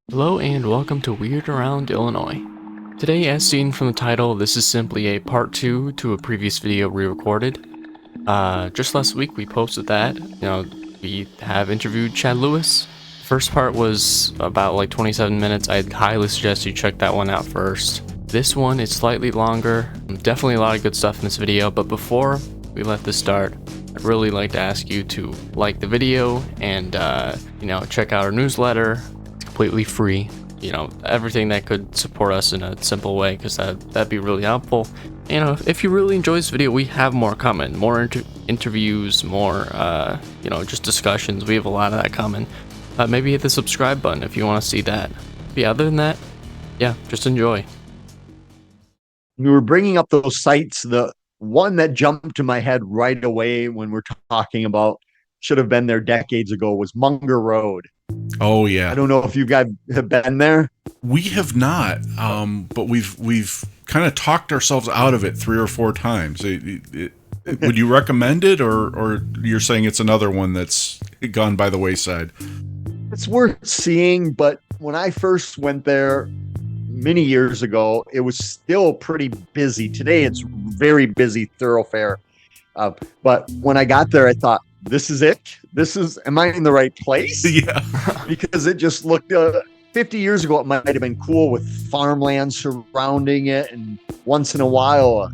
Hello and welcome to Weird Around Illinois. Today, as seen from the title, this is simply a part 2 to a previous video we recorded. Just last week we posted that. We have interviewed Chad Lewis. First part was about like 27 minutes. I'd highly suggest you check that one out first. This one is slightly longer. Definitely a lot of good stuff in this video, but before we let this start, I'd really like to ask you to like the video and check out our newsletter. Completely free, everything that could support us in a simple way, because that'd be really helpful. If you really enjoy this video, we have more coming, more interviews, more just discussions. We have a lot of that coming. Maybe hit the subscribe button if you want to see that. But yeah, other than that, just enjoy. We were bringing up those sites. The one that jumped to my head right away when we're talking about should have been there decades ago was Munger Road. Oh yeah. I don't know if you guys have been there. We have not, but we've kind of talked ourselves out of it 3 or 4 times. Would you recommend it, or you're saying it's another one that's gone by the wayside? It's worth seeing, but when I first went there many years ago, it was still pretty busy. Today, it's very busy thoroughfare. But when I got there, I thought, this is it? Am I in the right place? Yeah. Because it just looked, 50 years ago, it might have been cool with farmland surrounding it. And once in a while, a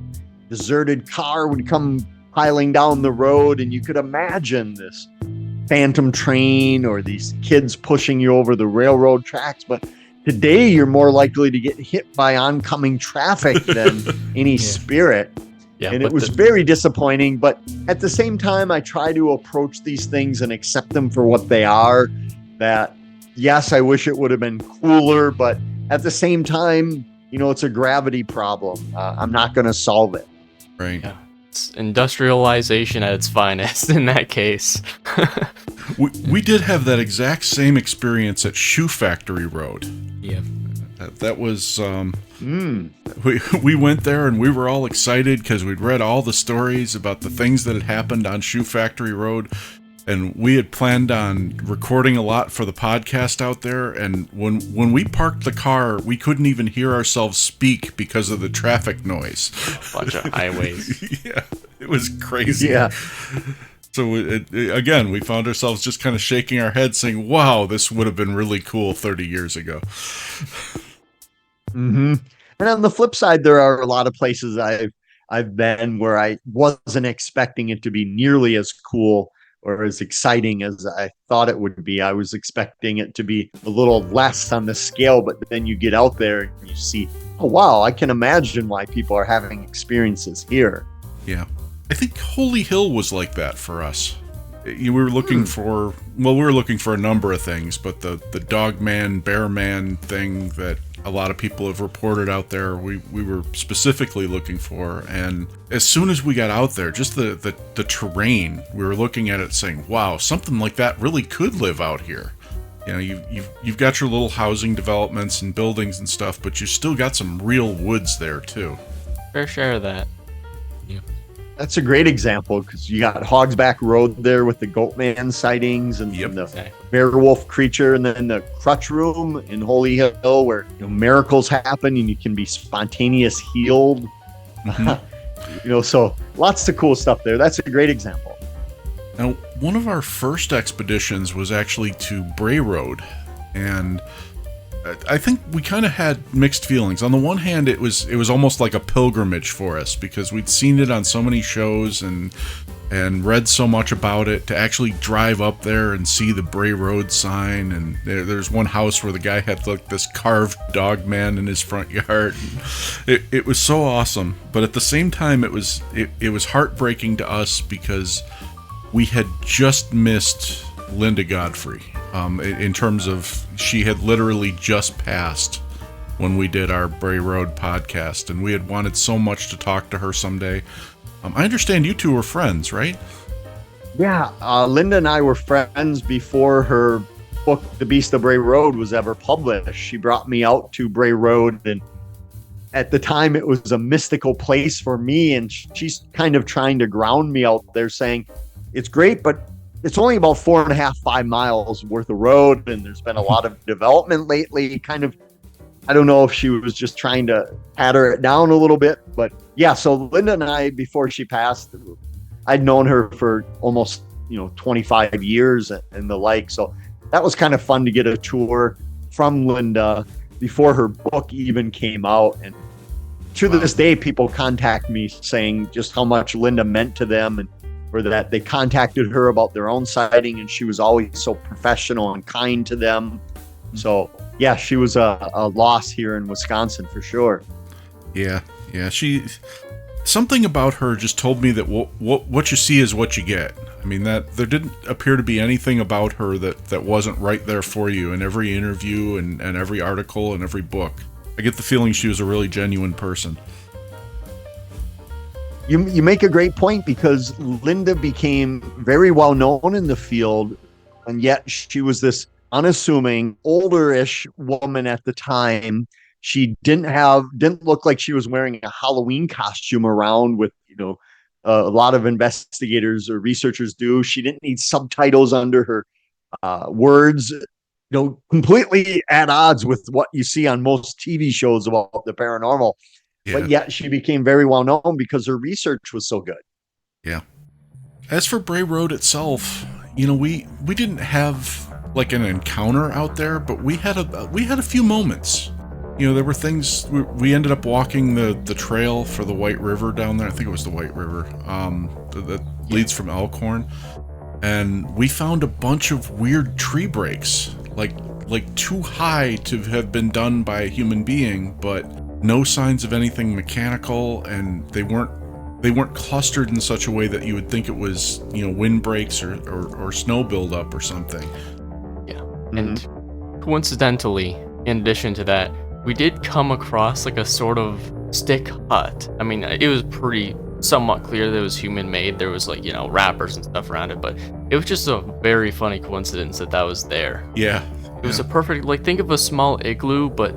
deserted car would come piling down the road. And you could imagine this phantom train or these kids pushing you over the railroad tracks. But today, you're more likely to get hit by oncoming traffic than any spirit. Yeah, and it was very disappointing, but at the same time, I try to approach these things and accept them for what they are. That, yes, I wish it would have been cooler, but at the same time, it's a gravity problem. I'm not going to solve it. Right. Yeah. It's industrialization at its finest in that case. we did have that exact same experience at Shoe Factory Road. Yeah. That was we went there and we were all excited because we'd read all the stories about the things that had happened on Shoe Factory Road, and we had planned on recording a lot for the podcast out there. And when we parked the car, we couldn't even hear ourselves speak because of the traffic noise. Bunch of highways. Yeah, it was crazy. Yeah. So again, we found ourselves just kind of shaking our heads saying, wow, this would have been really cool 30 years ago. Mm-hmm. And on the flip side, there are a lot of places I've been where I wasn't expecting it to be nearly as cool or as exciting as I thought it would be. I was expecting it to be a little less on the scale, but then you get out there and you see, oh, wow, I can imagine why people are having experiences here. Yeah. I think Holy Hill was like that for us. We were looking for a number of things, but the dog man, bear man thing that a lot of people have reported out there, we were specifically looking for. And as soon as we got out there, just the terrain, we were looking at it saying, wow, something like that really could live out here. You've got your little housing developments and buildings and stuff, but you still got some real woods there too. Fair share of that. Yeah. That's a great example because you got Hogsback Road there with the Goatman sightings and the werewolf creature, and then the crutch room in Holy Hill where miracles happen and you can be spontaneous healed. Mm-hmm. So lots of cool stuff there. That's a great example. Now, one of our first expeditions was actually to Bray Road, and I think we kind of had mixed feelings. On the one hand, it was almost like a pilgrimage for us because we'd seen it on so many shows and read so much about it. To actually drive up there and see the Bray Road sign, and there's one house where the guy had like this carved dog man in his front yard. It was so awesome, but at the same time, it was heartbreaking to us because we had just missed Linda Godfrey. In terms of, she had literally just passed when we did our Bray Road podcast, and we had wanted so much to talk to her someday. I understand you two were friends, right? Yeah, Linda and I were friends before her book, The Beast of Bray Road, was ever published. She brought me out to Bray Road, and at the time it was a mystical place for me, and she's kind of trying to ground me out there saying, it's great, but it's only about 4.5, 5 miles worth of road, and there's been a lot of development lately. Kind of, I don't know if she was just trying to patter it down a little bit, but yeah. So Linda and I, before she passed, I'd known her for almost 25 years and the like. So that was kind of fun to get a tour from Linda before her book even came out. And to this day, people contact me saying just how much Linda meant to them, and or that they contacted her about their own sighting, and she was always so professional and kind to them. So yeah, she was a loss here in Wisconsin for sure. Yeah. Something about her just told me that what you see is what you get. I mean, that there didn't appear to be anything about her that wasn't right there for you in every interview and every article and every book. I get the feeling she was a really genuine person. You make a great point, because Linda became very well known in the field, and yet she was this unassuming, older-ish woman at the time. She didn't look like she was wearing a Halloween costume around with, a lot of investigators or researchers do. She didn't need subtitles under her words, completely at odds with what you see on most TV shows about the paranormal. Yeah. But yet she became very well known because her research was so good. Yeah. As for Bray Road itself, we didn't have like an encounter out there, but we had a few moments. There were things, we ended up walking the trail for the White River down there. I think it was the White River that leads from Elkhorn. And we found a bunch of weird tree breaks, like too high to have been done by a human being, but no signs of anything mechanical, and they weren't clustered in such a way that you would think it was, wind breaks or snow buildup or something. Yeah. And coincidentally, in addition to that, we did come across like a sort of stick hut. I mean, it was pretty somewhat clear that it was human made. There was wrappers and stuff around it, but it was just a very funny coincidence that was there. Yeah. It was a perfect, think of a small igloo, but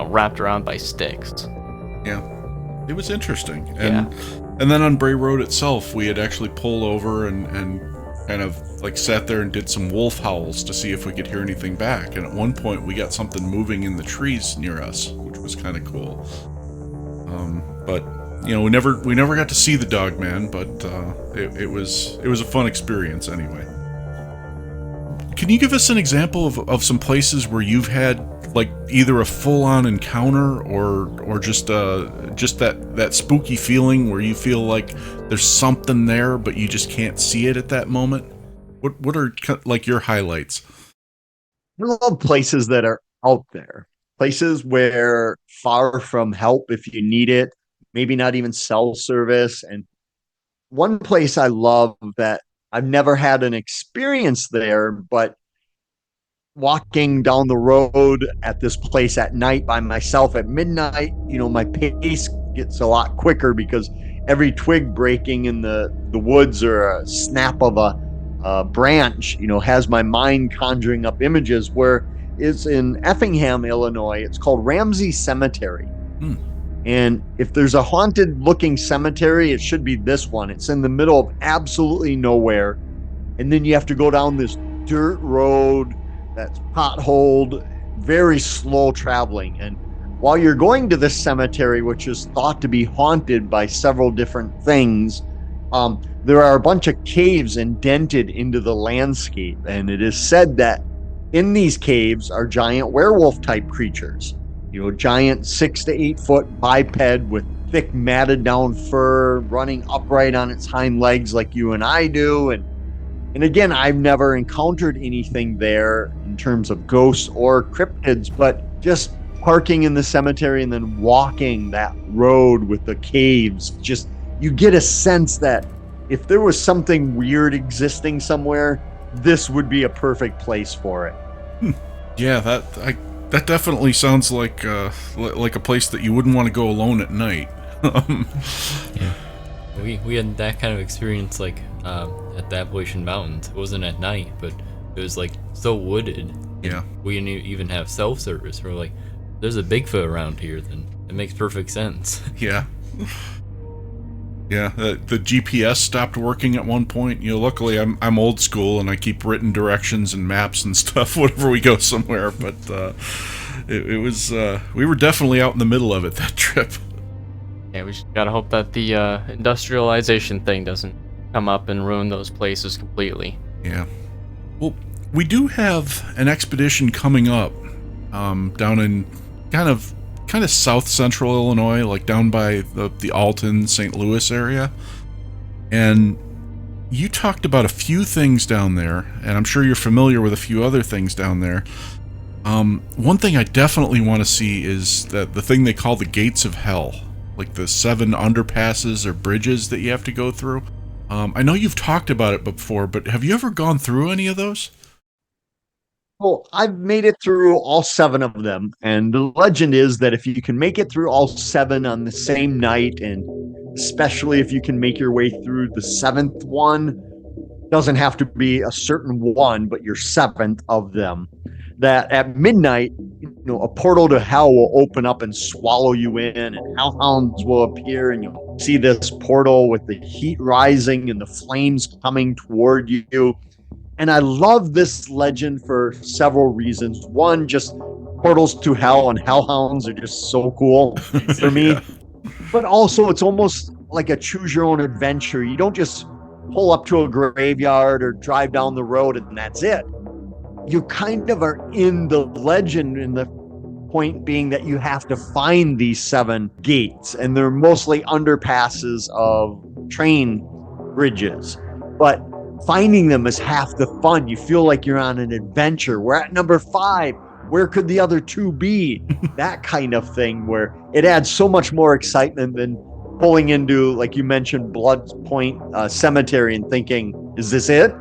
wrapped around by sticks. Yeah. It was interesting. And then on Bray Road itself, we had actually pulled over and kind of sat there and did some wolf howls to see if we could hear anything back. And at one point we got something moving in the trees near us, which was kind of cool. But we never got to see the dog man, but it was a fun experience anyway. Can you give us an example of some places where you've had either a full-on encounter or just that spooky feeling where you feel like there's something there but you just can't see it at that moment? What are your highlights? I love places that are out there, places where far from help if you need it, maybe not even cell service. And one place I love that I've never had an experience there, but walking down the road at this place at night by myself at midnight, my pace gets a lot quicker because every twig breaking in the woods or a snap of a branch, has my mind conjuring up images. Where it's in Effingham, Illinois. It's called Ramsay Cemetery. And if there's a haunted looking cemetery, it should be this one. It's in the middle of absolutely nowhere. And then you have to go down this dirt road that's potholed, very slow traveling. And while you're going to this cemetery, which is thought to be haunted by several different things, there are a bunch of caves indented into the landscape. And it is said that in these caves are giant werewolf type creatures, giant 6 to 8 foot biped with thick matted down fur, running upright on its hind legs like you and I do. And again, I've never encountered anything there in terms of ghosts or cryptids, but just parking in the cemetery and then walking that road with the caves, just you get a sense that if there was something weird existing somewhere, this would be a perfect place for it. Yeah, that definitely sounds like a place that you wouldn't want to go alone at night. Yeah. We had that kind of experience at the Appalachian Mountains. It wasn't at night, but it was so wooded. Yeah. We didn't even have cell service. We're like, there's a Bigfoot around here, then it makes perfect sense. Yeah. Yeah, the GPS stopped working at one point. Luckily I'm old school and I keep written directions and maps and stuff whenever we go somewhere. But it was we were definitely out in the middle of it that trip. Yeah, we just gotta hope that the industrialization thing doesn't come up and ruin those places completely. Yeah. Well, we do have an expedition coming up down in kind of south central Illinois, like down by the Alton, St. Louis area. And you talked about a few things down there, and I'm sure you're familiar with a few other things down there. One thing I definitely want to see is the thing they call the Gates of Hell, like the 7 underpasses or bridges that you have to go through. I know you've talked about it before, but have you ever gone through any of those? Well, I've made it through all 7 of them. And the legend is that if you can make it through all 7 on the same night, and especially if you can make your way through the 7th one, doesn't have to be a certain one, but your 7th of them, that at midnight, a portal to hell will open up and swallow you in, and hellhounds will appear, and you'll see this portal with the heat rising and the flames coming toward you. And I love this legend for several reasons. One, just portals to hell and hellhounds are just so cool for me. Yeah. But also, it's almost like a choose your own adventure. You don't just pull up to a graveyard or drive down the road and that's it. You kind of are in the legend, in the point being that you have to find these 7 gates, and they're mostly underpasses of train bridges. But finding them is half the fun. You feel like you're on an adventure. We're at number 5. Where could the other 2 be? That kind of thing, where it adds so much more excitement than pulling into, like you mentioned, Blood Point Cemetery and thinking, is this it?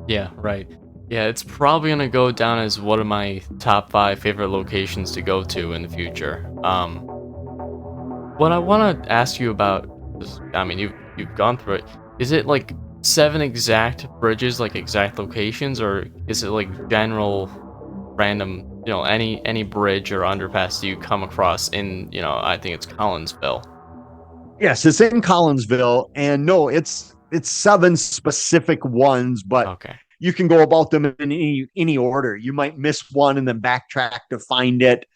Yeah, right. Yeah, it's probably gonna go down as one of my top 5 favorite locations to go to in the future. What I want to ask you about is, I mean, you've gone through it. Is it like 7 exact bridges, like exact locations, or is it like general, random, any bridge or underpass that you come across in, I think it's Collinsville? Yes, it's in Collinsville, and no, it's 7 specific ones, but okay. You can go about them in any order. You might miss one and then backtrack to find it.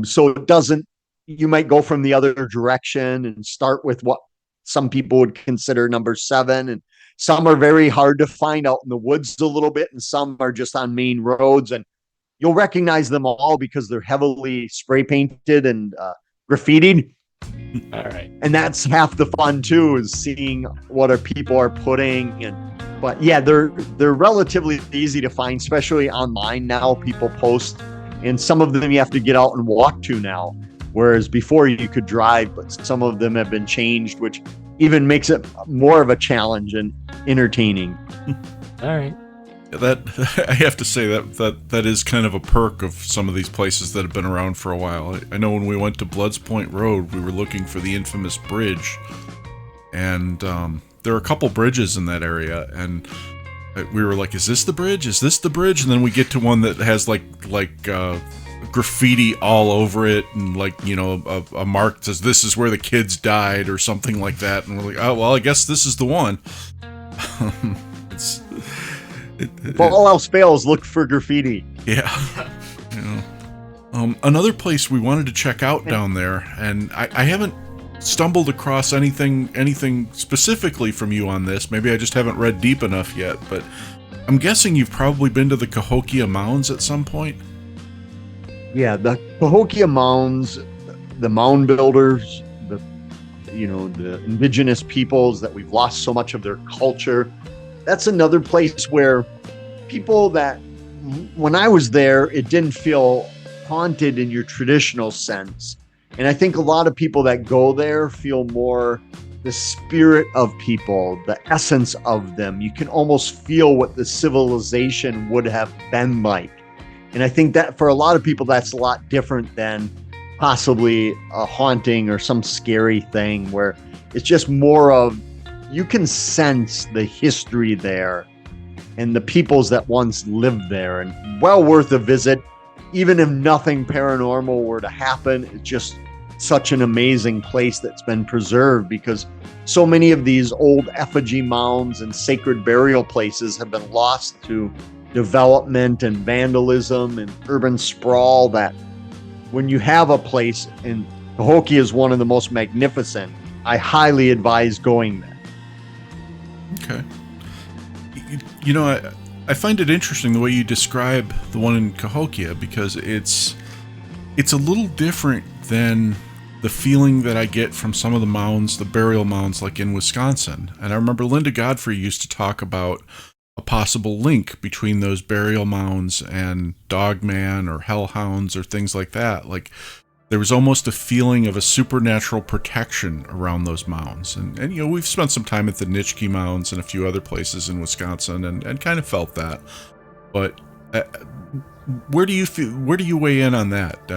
So it doesn't, you might go from the other direction and start with what some people would consider number 7. And some are very hard to find out in the woods a little bit, and some are just on main roads. And you'll recognize them all because they're heavily spray painted and graffitied. All right. And that's half the fun too, is seeing what people are putting. But yeah, they're relatively easy to find, especially online now. People post, and some of them you have to get out and walk to now, whereas before you could drive. But some of them have been changed, which even makes it more of a challenge and entertaining. All right. That I have to say that is kind of a perk of some of these places that have been around for a while. I know when we went to Bloods Point Road, we were looking for the infamous bridge, and there are a couple bridges in that area, and we were like, "Is this the bridge? Is this the bridge?" And then we get to one that has like graffiti all over it, and a mark that says "This is where the kids died" or something like that, and we're like, "Oh well, I guess this is the one." If all else fails, look for graffiti. Yeah. Another place we wanted to check out down there, and I haven't stumbled across anything specifically from you on this. Maybe I just haven't read deep enough yet, but I'm guessing you've probably been to the Cahokia Mounds at some point. Yeah, the Cahokia Mounds, the mound builders, the indigenous peoples that we've lost so much of their culture. That's another place where people that, when I was there, it didn't feel haunted in your traditional sense. And I think a lot of people that go there feel more the spirit of people, the essence of them. You can almost feel what the civilization would have been like. And I think that for a lot of people, that's a lot different than possibly a haunting or some scary thing, where it's just more of, you can sense the history there and the peoples that once lived there, and well worth a visit. Even if nothing paranormal were to happen, it's just such an amazing place that's been preserved, because so many of these old effigy mounds and sacred burial places have been lost to development and vandalism and urban sprawl, that when you have a place, and Cahokia is one of the most magnificent, I highly advise going there. Okay. You know, I find it interesting the way you describe the one in Cahokia, because it's a little different than the feeling that I get from some of the mounds, the burial mounds like in Wisconsin. And I remember Linda Godfrey used to talk about a possible link between those burial mounds and dogman or hellhounds or things like that. Like, there was almost a feeling of a supernatural protection around those mounds. And you know, we've spent some time at the Nitschke Mounds and a few other places in Wisconsin and kind of felt that. But where do you weigh in on that,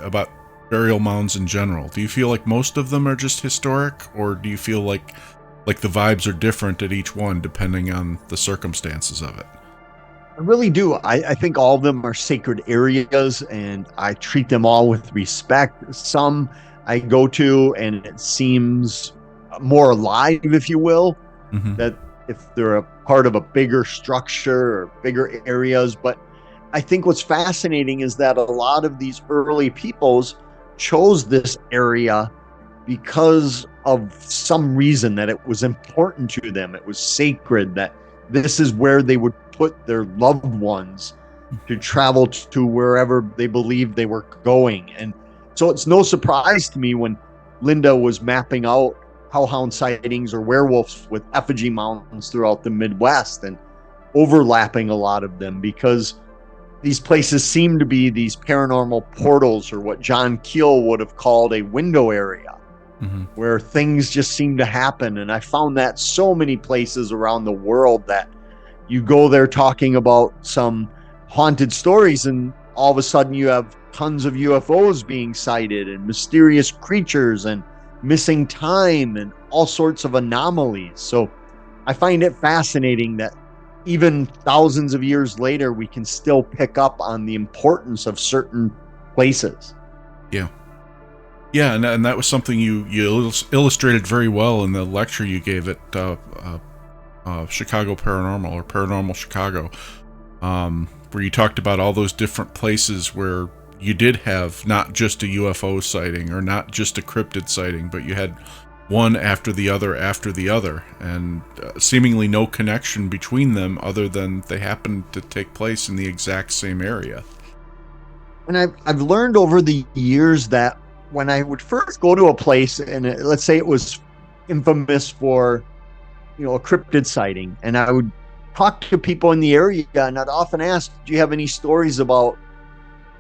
about burial mounds in general? Do you feel like most of them are just historic, or do you feel like the vibes are different at each one depending on the circumstances of it? I really do. I think all of them are sacred areas, and I treat them all with respect. Some I go to and it seems more alive, if you will, that if they're a part of a bigger structure or bigger areas. But I think what's fascinating is that a lot of these early peoples chose this area because of some reason, that it was important to them. It was sacred, that this is where they would put their loved ones to travel to wherever they believed they were going. And so it's no surprise to me when Linda was mapping out hellhound sightings or werewolves with effigy mountains throughout the Midwest and overlapping a lot of them, because these places seem to be these paranormal portals, or what John Keel would have called a window area, where things just seem to happen. And I found that so many places around the world, that you go there talking about some haunted stories, and all of a sudden you have tons of UFOs being sighted and mysterious creatures and missing time and all sorts of anomalies. So I find it fascinating that even thousands of years later, we can still pick up on the importance of certain places. Yeah. Yeah, and that was something you illustrated very well in the lecture you gave at Chicago Paranormal, or Paranormal Chicago, where you talked about all those different places where you did have not just a UFO sighting or not just a cryptid sighting, but you had one after the other, and seemingly no connection between them other than they happened to take place in the exact same area. And I've learned over the years that when I would first go to a place, and let's say it was infamous for, a cryptid sighting, and I would talk to people in the area, and I'd often ask, do you have any stories about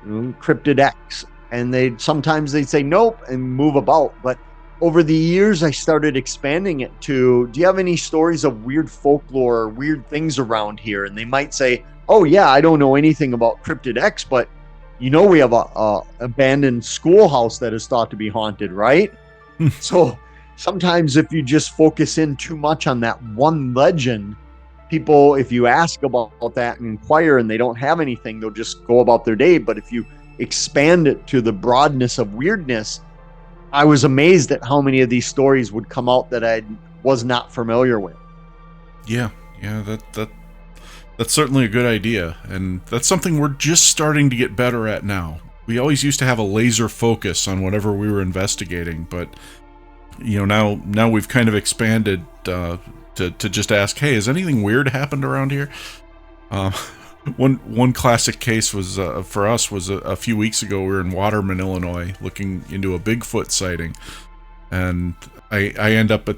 cryptid X? And sometimes they'd say nope and move about. But over the years, I started expanding it to, do you have any stories of weird folklore or weird things around here? And they might say, oh yeah, I don't know anything about cryptid X, but we have a abandoned schoolhouse that is thought to be haunted, right? So sometimes if you just focus in too much on that one legend, people, if you ask about that and inquire and they don't have anything, they'll just go about their day. But if you expand it to the broadness of weirdness, I was amazed at how many of these stories would come out that I was not familiar with. Yeah, that's certainly a good idea, and that's something we're just starting to get better at now. We always used to have a laser focus on whatever we were investigating, but now we've kind of expanded to just ask, hey, has anything weird happened around here? One classic case was for us was a few weeks ago. We were in Waterman, Illinois, looking into a Bigfoot sighting, and I end up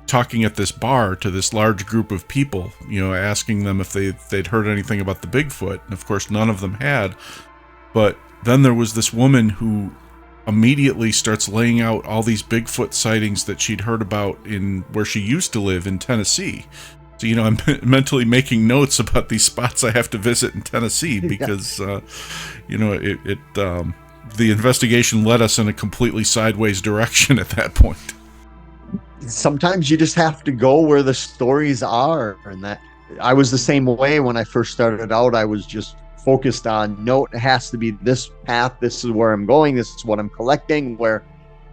talking at this bar to this large group of people, asking them if they'd heard anything about the Bigfoot, and of course none of them had. But then there was this woman who immediately starts laying out all these Bigfoot sightings that she'd heard about in where she used to live in Tennessee. So, I'm mentally making notes about these spots I have to visit in Tennessee, because, the investigation led us in a completely sideways direction at that point. Sometimes you just have to go where the stories are, and that I was the same way when I first started out. I was just focused on, no, it has to be this path. This is where I'm going. This is what I'm collecting. Where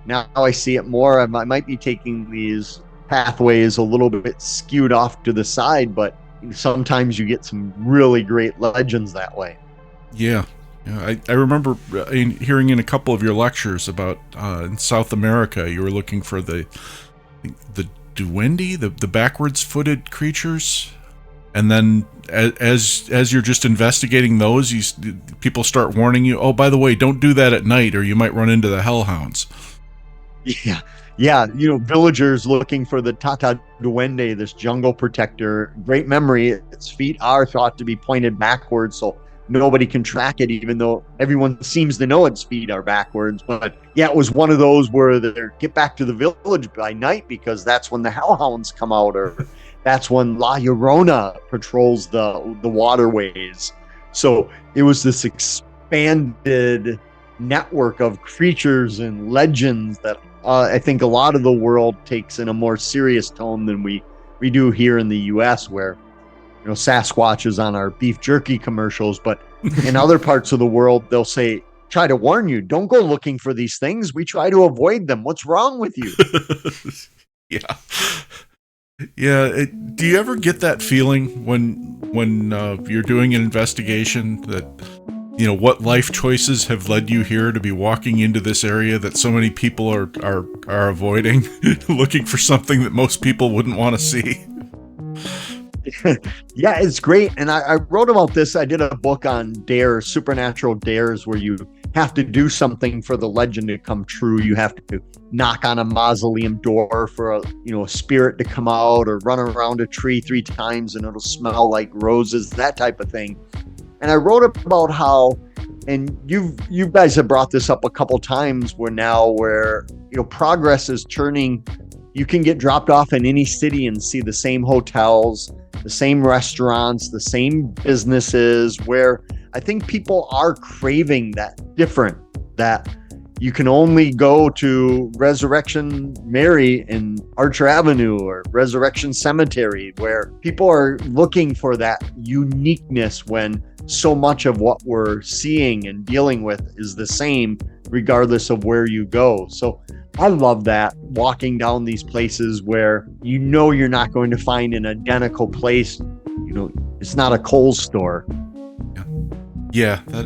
now I see it more. I might be taking these pathways a little bit skewed off to the side, but sometimes you get some really great legends that way. Yeah. Yeah, I remember hearing in a couple of your lectures about in South America, you were looking for the duende, the backwards footed creatures, and then as you're just investigating those, people start warning you, oh, by the way, don't do that at night or you might run into the hellhounds. Yeah, villagers looking for the Tata Duende, this jungle protector. Great memory. Its feet are thought to be pointed backwards, so nobody can track it, even though everyone seems to know its feet are backwards. But yeah, it was one of those where they get back to the village by night because that's when the hellhounds come out, or that's when La Llorona patrols the waterways. So it was this expanded network of creatures and legends that I think a lot of the world takes in a more serious tone than we do here in the U.S., where Sasquatch is on our beef jerky commercials, but in other parts of the world, they'll say, try to warn you, don't go looking for these things. We try to avoid them. What's wrong with you? Yeah. Yeah. Do you ever get that feeling when you're doing an investigation that, what life choices have led you here to be walking into this area that so many people are avoiding, looking for something that most people wouldn't want to see? Yeah, it's great. And I wrote about this. I did a book on dares, supernatural dares, where you have to do something for the legend to come true. You have to knock on a mausoleum door for a spirit to come out, or run around a tree 3 times and it'll smell like roses, that type of thing. And I wrote about how, and you guys have brought this up a couple times, where progress is turning. You can get dropped off in any city and see the same hotels, the same restaurants, the same businesses, where I think people are craving that different, that you can only go to Resurrection Mary in Archer Avenue or Resurrection Cemetery, where people are looking for that uniqueness when so much of what we're seeing and dealing with is the same regardless of where you go. So I love that, walking down these places where you're not going to find an identical place. It's not a Kohl's store. Yeah, that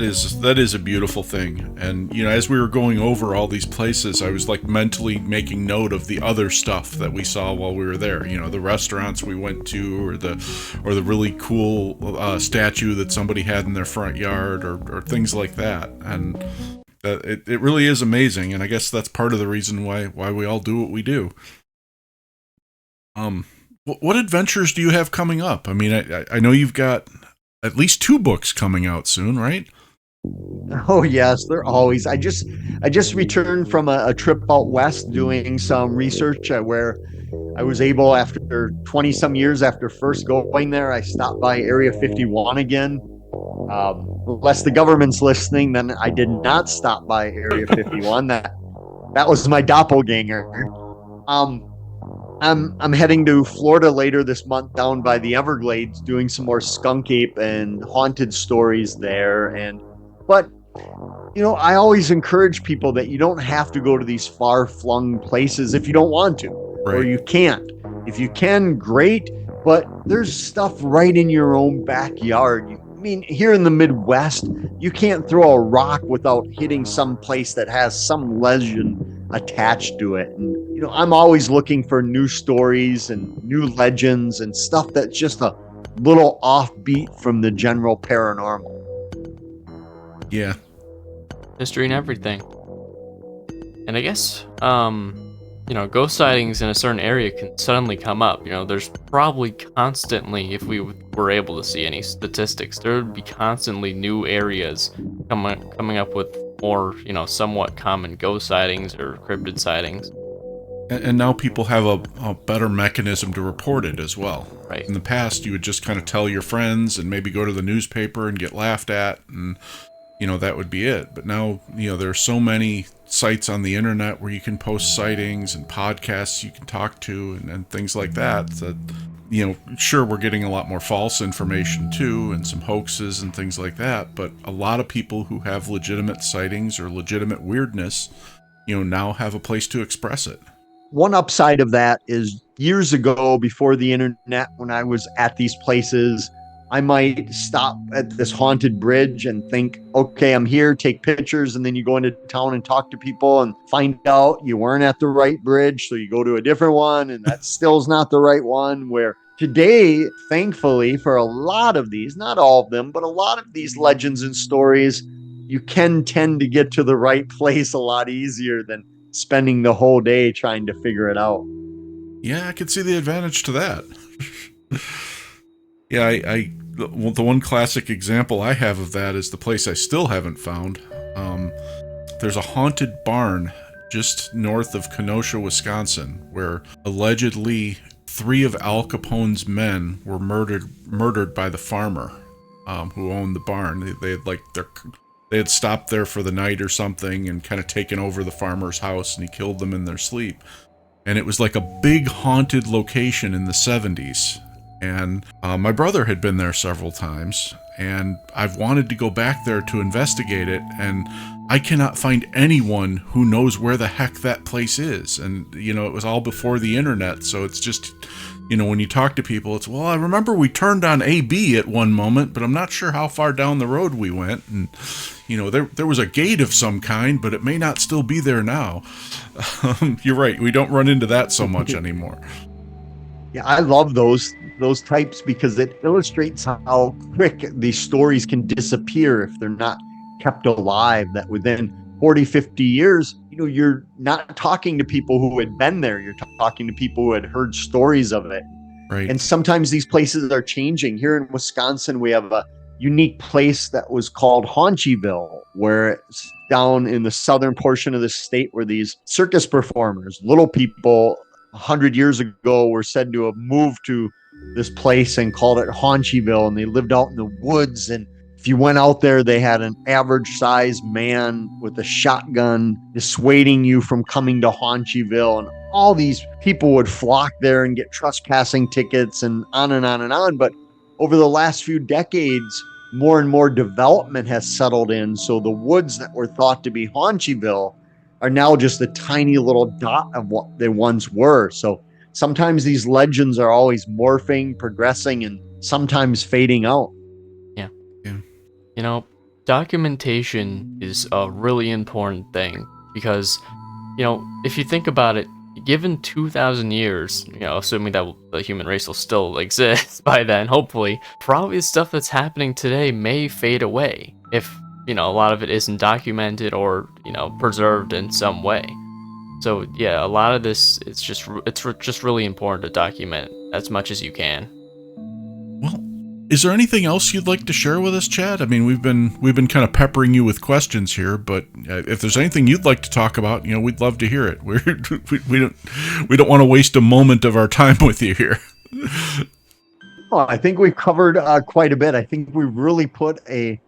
is a beautiful thing. And as we were going over all these places, I was like mentally making note of the other stuff that we saw while we were there. The restaurants we went to, or the really cool statue that somebody had in their front yard, or things like that. And it really is amazing, and I guess that's part of the reason why we all do what we do. What adventures do you have coming up? I mean, I know you've got at least 2 books coming out soon, right? Oh yes, they're always. I just returned from a trip out west doing some research where I was able, after 20 some years after first going there, I stopped by Area 51 again. Unless the government's listening, then I did not stop by Area 51. That was my doppelganger. I'm heading to Florida later this month, down by the Everglades, doing some more skunk ape and haunted stories there. But I always encourage people that you don't have to go to these far-flung places if you don't want to, right, or you can't. If you can, great. But there's stuff right in your own backyard. I mean, here in the Midwest, you can't throw a rock without hitting some place that has some legend attached to it. And, I'm always looking for new stories and new legends and stuff that's just a little offbeat from the general paranormal. Yeah. History and everything. And I guess, ghost sightings in a certain area can suddenly come up. There's probably constantly, if we were able to see any statistics, there would be constantly new areas coming up with more, somewhat common ghost sightings or cryptid sightings. And now people have a better mechanism to report it as well. Right. In the past, you would just kind of tell your friends and maybe go to the newspaper and get laughed at, and that would be it. But now, there are so many sites on the internet where you can post sightings and podcasts you can talk to and things like that. sure, we're getting a lot more false information too, and some hoaxes and things like that, but a lot of people who have legitimate sightings or legitimate weirdness, now have a place to express it. One upside of that is years ago, before the internet, when I was at these places, I might stop at this haunted bridge and think, okay, I'm here, take pictures, and then you go into town and talk to people and find out you weren't at the right bridge. So you go to a different one, and that still's not the right one. Where today, thankfully, for a lot of these, not all of them, but a lot of these legends and stories, you can tend to get to the right place a lot easier than spending the whole day trying to figure it out. Yeah, I could see the advantage to that. Yeah, the one classic example I have of that is the place I still haven't found. There's a haunted barn just north of Kenosha, Wisconsin, where allegedly 3 of Al Capone's men were murdered by the farmer who owned the barn. They had stopped there for the night or something and kind of taken over the farmer's house, and he killed them in their sleep. And it was like a big haunted location in the 70s. And my brother had been there several times, and I've wanted to go back there to investigate it, and I cannot find anyone who knows where the heck that place is. And, it was all before the internet, so it's just, when you talk to people, it's, well, I remember we turned on AB at one moment, but I'm not sure how far down the road we went. And, there was a gate of some kind, but it may not still be there now. You're right. We don't run into that so much anymore. Yeah, I love those types because it illustrates how quick these stories can disappear if they're not kept alive. That within 40, 50 years, you're not talking to people who had been there. You're talking to people who had heard stories of it. Right. And sometimes these places are changing. Here in Wisconsin, we have a unique place that was called Haunchyville, where it's down in the southern portion of the state where these circus performers, little people, 100 years ago were said to have moved to this place and called it Haunchyville, and they lived out in the woods. And if you went out there, they had an average sized man with a shotgun dissuading you from coming to Haunchyville. And all these people would flock there and get trespassing tickets and on and on and on. But over the last few decades, more and more development has settled in. So the woods that were thought to be Haunchyville are now just a tiny little dot of what they once were. So sometimes these legends are always morphing, progressing, and sometimes fading out. Yeah. Documentation is a really important thing because, if you think about it, given 2,000 years, assuming that the human race will still exist by then, hopefully, probably the stuff that's happening today may fade away if, a lot of it isn't documented or, preserved in some way. So yeah, a lot of this, it's just really important to document as much as you can. Well, is there anything else you'd like to share with us, Chad? I mean, we've been kind of peppering you with questions here, but if there's anything you'd like to talk about, we'd love to hear it. We don't want to waste a moment of our time with you here. Well, I think we've covered quite a bit. I think we really put a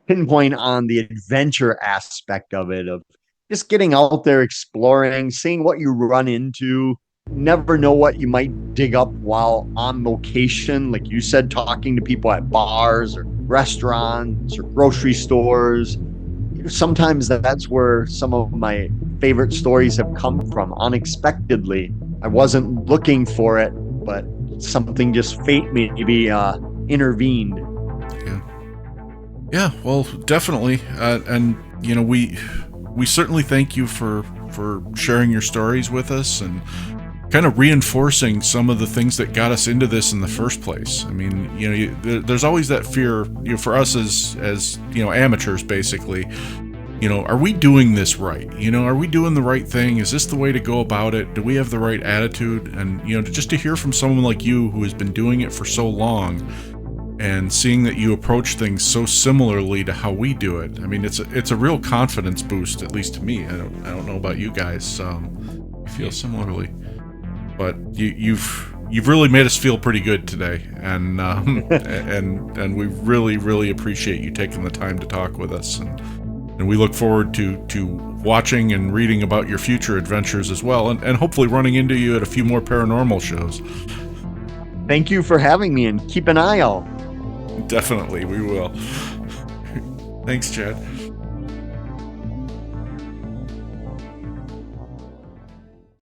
pinpoint on the adventure aspect of it, of just getting out there, exploring, seeing what you run into. Never know what you might dig up while on location. Like you said, talking to people at bars or restaurants or grocery stores. Sometimes that's where some of my favorite stories have come from, unexpectedly. I wasn't looking for it, but something just fate maybe intervened. Yeah, well, definitely. And, we certainly thank you for sharing your stories with us and kind of reinforcing some of the things that got us into this in the first place. I mean, there's always that fear, for us as amateurs, basically, are we doing this right? Are we doing the right thing? Is this the way to go about it? Do we have the right attitude? And, just to hear from someone like you who has been doing it for so long and seeing that you approach things so similarly to how we do it. I mean, it's a real confidence boost, at least to me. I don't know about you guys. You feel similarly, but you've really made us feel pretty good today, and and we really appreciate you taking the time to talk with us, and we look forward to watching and reading about your future adventures as well, and hopefully running into you at a few more paranormal shows. Thank you for having me, and keep an eye out. Definitely, we will. Thanks, Chad.